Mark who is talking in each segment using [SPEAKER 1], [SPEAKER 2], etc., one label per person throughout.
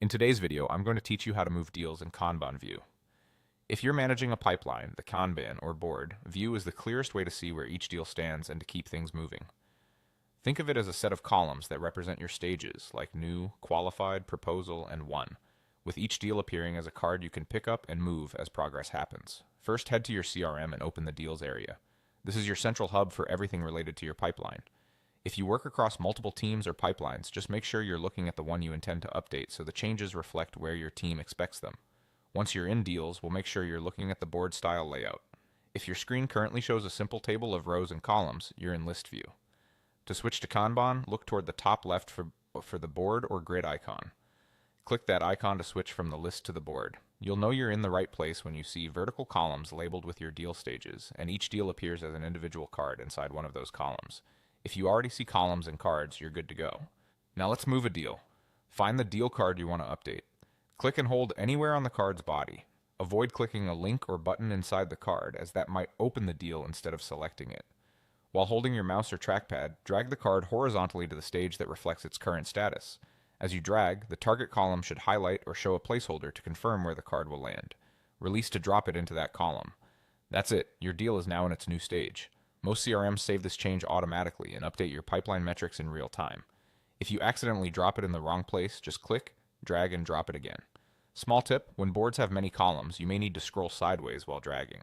[SPEAKER 1] In today's video, I'm going to teach you how to move deals in Kanban view. If you're managing a pipeline, the Kanban or board view is the clearest way to see where each deal stands and to keep things moving. Think of it as a set of columns that represent your stages, like new, qualified, proposal, and won, with each deal appearing as a card you can pick up and move as progress happens. First, head to your CRM and open the deals area. This is your central hub for everything related to your pipeline. If you work across multiple teams or pipelines, just make sure you're looking at the one you intend to update so the changes reflect where your team expects them. Once you're in deals, we'll make sure you're looking at the board style layout. If your screen currently shows a simple table of rows and columns, you're in list view. To switch to Kanban, look toward the top left for the board or grid icon. Click that icon to switch from the list to the board. You'll know you're in the right place when you see vertical columns labeled with your deal stages, and each deal appears as an individual card inside one of those columns. If you already see columns and cards, you're good to go. Now let's move a deal. Find the deal card you want to update. Click and hold anywhere on the card's body. Avoid clicking a link or button inside the card, as that might open the deal instead of selecting it. While holding your mouse or trackpad, drag the card horizontally to the stage that reflects its current status. As you drag, the target column should highlight or show a placeholder to confirm where the card will land. Release to drop it into that column. That's it, your deal is now in its new stage. Most CRMs save this change automatically and update your pipeline metrics in real time. If you accidentally drop it in the wrong place, just click, drag, and drop it again. Small tip, when boards have many columns, you may need to scroll sideways while dragging.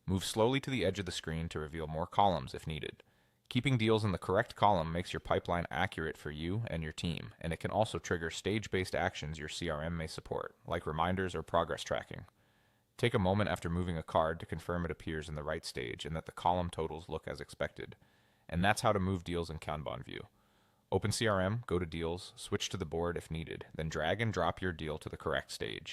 [SPEAKER 1] Move slowly to the edge of the screen to reveal more columns if needed. Keeping deals in the correct column makes your pipeline accurate for you and your team, and it can also trigger stage-based actions your CRM may support, like reminders or progress tracking. Take a moment after moving a card to confirm it appears in the right stage and that the column totals look as expected. And that's how to move deals in Kanban view. Open CRM, go to deals, switch to the board if needed, then drag and drop your deal to the correct stage.